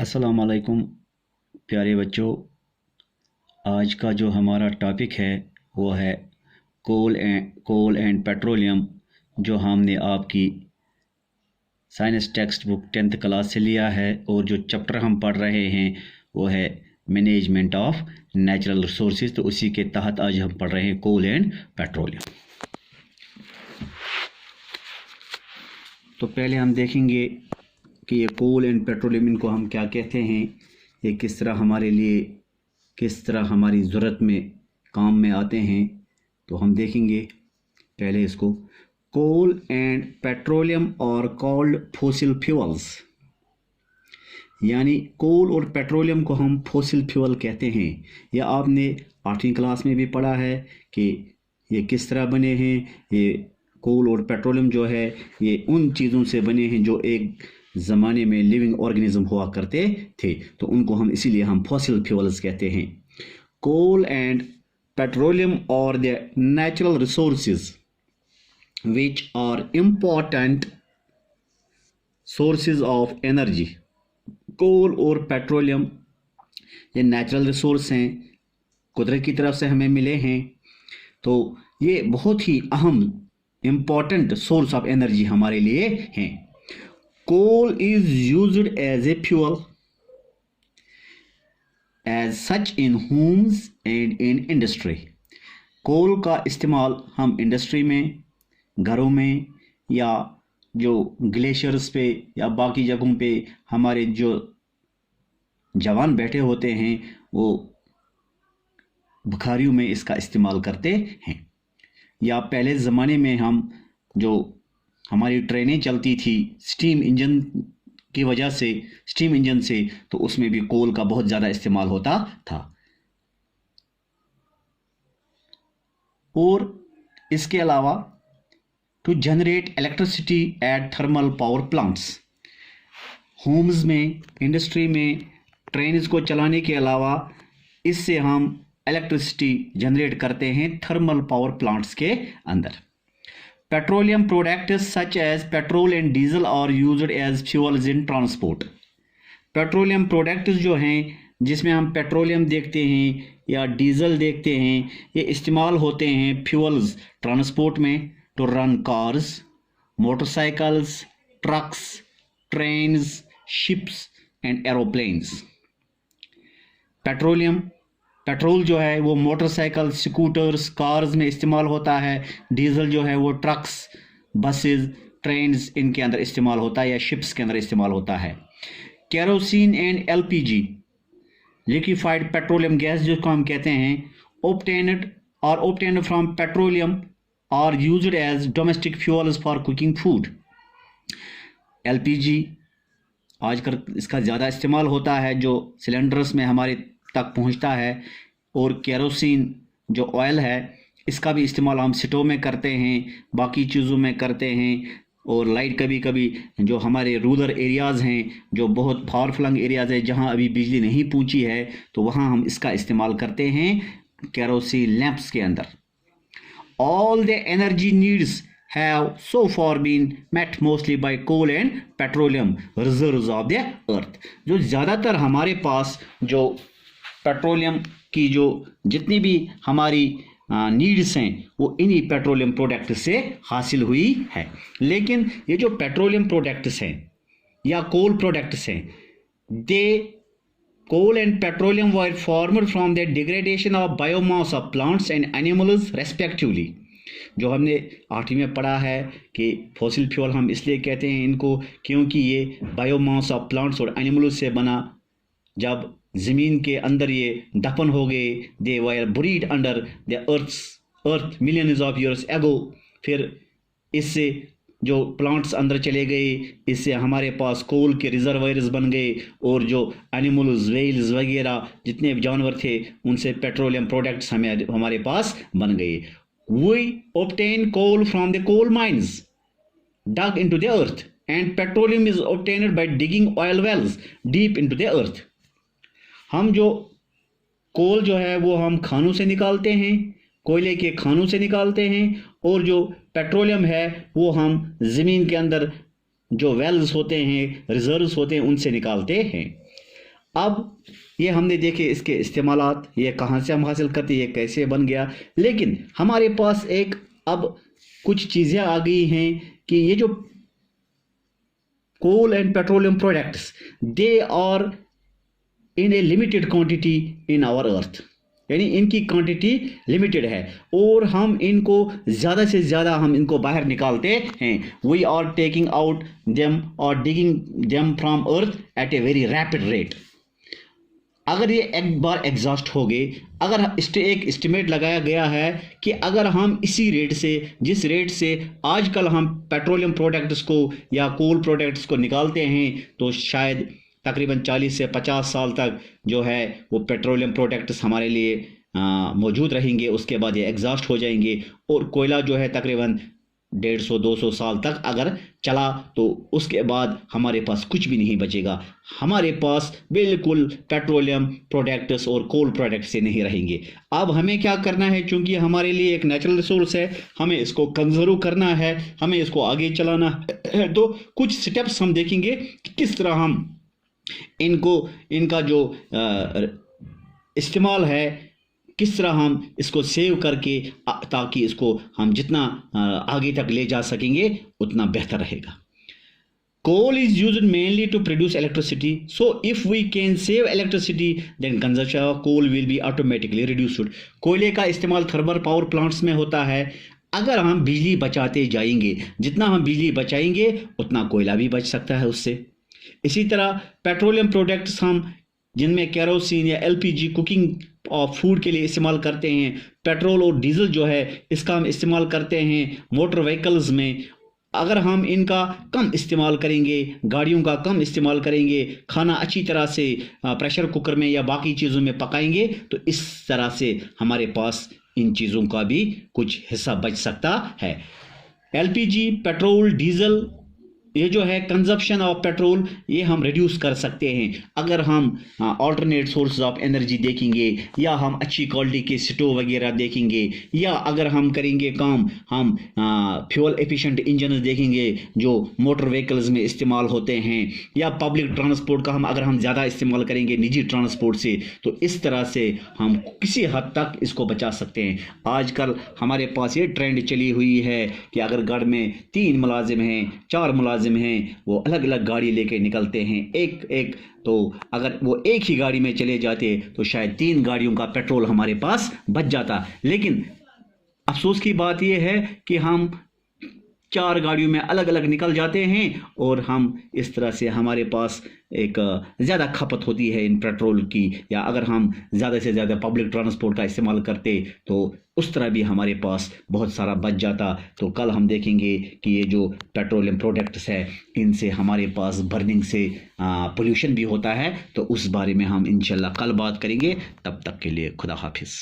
अस्सलाम वालेकुम प्यारे बच्चों। आज का जो हमारा टॉपिक है वो है कोल एंड पेट्रोलियम, जो हमने आपकी science text book 10th class से लिया है। और जो चैप्टर हम पढ़ रहे हैं वो है मैनेजमेंट ऑफ नेचुरल रिसोर्सेज। तो उसी के तहत आज हम पढ़ रहे हैं कोल एंड पेट्रोलियम। तो पहले हम देखेंगे कि ये कोल एंड पेट्रोलियम, इनको हम क्या कहते हैं, ये किस तरह हमारे लिए, किस तरह हमारी ज़रूरत में काम में आते हैं। तो हम देखेंगे पहले इसको। कोल एंड पेट्रोलियम और कॉल्ड फॉसिल फ्यूल्स, यानी कोल और पेट्रोलियम को हम फॉसिल फ्यूल कहते हैं। यह आपने 8वीं क्लास में भी पढ़ा है कि ये किस तरह बने हैं। ये कोल और पेट्रोलियम जो है ये उन चीज़ों से बने हैं जो एक ज़माने में लिविंग ऑर्गेनिज्म हुआ करते थे, तो उनको हम इसीलिए हम फॉसिल फ्यूल्स कहते हैं। कोल एंड पेट्रोलियम और the natural resources which are important sources of energy. Coal और पेट्रोलियम ये नेचुरल रिसोर्स हैं, कुदरत की तरफ से हमें मिले हैं। तो ये बहुत ही अहम इम्पॉर्टेंट सोर्स ऑफ एनर्जी हमारे लिए हैं। Coal is used as a fuel as such in homes and in industry. Coal का इस्तेमाल हम इंडस्ट्री में, घरों में, या जो ग्लेशियर्स पे या बाकी जगहों पे हमारे जो जवान बैठे होते हैं वो बुखारियों में इसका इस्तेमाल करते हैं। या पहले ज़माने में हम जो हमारी ट्रेनें चलती थी स्टीम इंजन की वजह से, स्टीम इंजन से, तो उसमें भी कोल का बहुत ज़्यादा इस्तेमाल होता था। और इसके अलावा to generate electricity at thermal power plants, homes में, इंडस्ट्री में ट्रेन्स को चलाने के अलावा इससे हम इलेक्ट्रिसिटी जनरेट करते हैं थर्मल पावर प्लांट्स के अंदर। Petroleum products such as petrol and diesel are used as fuels in transport. Petroleum products जो हैं जिसमें हम पेट्रोलियम देखते हैं या डीजल देखते हैं, ये इस्तेमाल होते हैं फ्यूल्स ट्रांसपोर्ट में, to run cars, motorcycles, trucks, trains, ships and aeroplanes. Petrol जो है वो मोटरसाइकिल, स्कूटर्स, कार्स में इस्तेमाल होता है। डीजल जो है वो ट्रक्स, बसेस, ट्रेन्स, इनके अंदर इस्तेमाल होता है या शिप्स के अंदर इस्तेमाल होता है। Kerosene and LPG, liquefied petroleum gas जिसको हम कहते हैं, obtained from petroleum are used as domestic fuels for cooking food. LPG आजकल इसका ज़्यादा इस्तेमाल होता है जो सिलेंडर्स में हमारे तक पहुंचता है। और केरोसिन जो ऑयल है इसका भी इस्तेमाल हम स्टोव में करते हैं, बाकी चीज़ों में करते हैं। और लाइट कभी कभी जो हमारे रूरल एरियाज़ हैं, जो बहुत फार फ्लंग एरियाज़ है जहां अभी बिजली नहीं पहुंची है, तो वहां हम इसका इस्तेमाल करते हैं केरोसिन लैंप्स के अंदर। All the energy needs have so far been met mostly by coal and petroleum reserves of the earth। जो ज़्यादातर हमारे पास जो पेट्रोलियम की जो जितनी भी हमारी नीड्स हैं वो इन्हीं पेट्रोलियम प्रोडक्ट से हासिल हुई है। लेकिन ये जो पेट्रोलियम प्रोडक्ट्स हैं या कोल प्रोडक्ट्स हैं, दे coal and petroleum were formed from the degradation of biomass of plants and animals respectively। जो हमने 8वीं में पढ़ा है कि फॉसिल फ्यूल हम इसलिए कहते हैं इनको क्योंकि ये बायोमास ऑफ प्लांट्स और एनिमल्स से बना। जब ज़मीन के अंदर ये दफन हो गए, they were buried under the earth millions of years ago, फिर इससे जो प्लांट्स अंदर चले गए, इससे हमारे पास कोल के रिजर्वायर्स बन गए, और जो एनिमल्स, वेल्स वगैरह जितने जानवर थे उनसे पेट्रोलियम प्रोडक्ट्स हमारे पास बन गए। We obtain coal from the coal mines dug into the earth, and petroleum is obtained by digging oil wells deep into the earth। हम जो कोल जो है वो हम खानों से निकालते हैं, कोयले के खानों से निकालते हैं, और जो पेट्रोलियम है वो हम ज़मीन के अंदर जो वेल्स होते हैं, रिजर्व्स होते हैं, उनसे निकालते हैं। अब ये हमने देखे इसके इस्तेमालात, ये कहाँ से हम हासिल करते, ये कैसे बन गया। लेकिन हमारे पास एक अब कुछ चीज़ें आ गई हैं कि ये जो coal and petroleum products, they are in a limited quantity in our earth, यानी इनकी क्वांटिटी लिमिटेड है और हम इनको ज़्यादा से ज़्यादा हम इनको बाहर निकालते हैं। We are taking out them और digging them from earth at a very rapid rate. अगर ये एक बार एग्जॉस्ट हो गए, अगर एक एस्टिमेट लगाया गया है कि अगर हम इसी रेट से, जिस रेट से आजकल हम पेट्रोलियम प्रोडक्ट्स को या कोल प्रोडक्ट्स को निकालते हैं, तो शायद तकरीबन 40 से 50 साल तक जो है वो पेट्रोलियम प्रोडक्ट्स हमारे लिए मौजूद रहेंगे। उसके बाद ये एग्जॉस्ट हो जाएंगे और कोयला जो है तकरीबन 150-200 साल तक अगर चला तो उसके बाद हमारे पास कुछ भी नहीं बचेगा। हमारे पास बिल्कुल पेट्रोलियम प्रोडक्ट्स और कोल प्रोडक्ट्स से नहीं रहेंगे। अब हमें क्या करना है, चूंकि हमारे लिए एक नेचुरल रिसोर्स है, हमें इसको कंजर्व करना है, हमें इसको आगे चलाना है। तो कुछ स्टेप्स हम देखेंगे कि किस तरह हम इनका जो इस्तेमाल है, किस तरह हम इसको सेव करके ताकि इसको हम जितना आगे तक ले जा सकेंगे उतना बेहतर रहेगा। Coal is used mainly to produce electricity. So if we can save electricity, then consumption of coal will be automatically reduced. कोयले का इस्तेमाल थर्मल पावर प्लांट्स में होता है। अगर हम बिजली बचाते जाएंगे, जितना हम बिजली बचाएंगे उतना कोयला भी बच सकता है उससे। इसी तरह पेट्रोलियम प्रोडक्ट्स हम जिनमें केरोसिन या एलपीजी कुकिंग और फूड के लिए इस्तेमाल करते हैं, पेट्रोल और डीजल जो है इसका हम इस्तेमाल करते हैं मोटर व्हीकल्स में। अगर हम इनका कम इस्तेमाल करेंगे, गाड़ियों का कम इस्तेमाल करेंगे, खाना अच्छी तरह से प्रेशर कुकर में या बाकी चीज़ों में पकाएंगे, तो इस तरह से हमारे पास इन चीज़ों का भी कुछ हिस्सा बच सकता है। एलपीजी, पेट्रोल, डीजल, ये जो है कंजप्शन ऑफ पेट्रोल, ये हम रिड्यूस कर सकते हैं अगर हम ऑल्टरनेट सोर्स ऑफ एनर्जी देखेंगे, या हम अच्छी क्वालिटी के स्टोव वगैरह देखेंगे, या अगर हम करेंगे काम, हम फ्यूल एफिशिएंट इंजन देखेंगे जो मोटर व्हीकल्स में इस्तेमाल होते हैं, या पब्लिक ट्रांसपोर्ट का अगर हम ज़्यादा इस्तेमाल करेंगे निजी ट्रांसपोर्ट से, तो इस तरह से हम किसी हद तक इसको बचा सकते हैं। आजकल हमारे पास ये ट्रेंड चली हुई है कि अगर घर में 3 मुलाजिम हैं, 4 मुलाजिम हैं, वो अलग अलग गाड़ी लेके निकलते हैं एक, तो अगर वो एक ही गाड़ी में चले जाते तो शायद 3 गाड़ियों का पेट्रोल हमारे पास बच जाता। लेकिन अफसोस की बात यह है कि हम 4 गाड़ियों में अलग अलग निकल जाते हैं और हम इस तरह से हमारे पास एक ज़्यादा खपत होती है इन पेट्रोल की, या अगर हम ज़्यादा से ज़्यादा पब्लिक ट्रांसपोर्ट का इस्तेमाल करते तो उस तरह भी हमारे पास बहुत सारा बच जाता। तो कल हम देखेंगे कि ये जो पेट्रोलियम प्रोडक्ट्स है इनसे हमारे पास बर्निंग से पोल्यूशन भी होता है, तो उस बारे में हम इंशाल्लाह कल बात करेंगे। तब तक के लिए खुदा हाफिज़।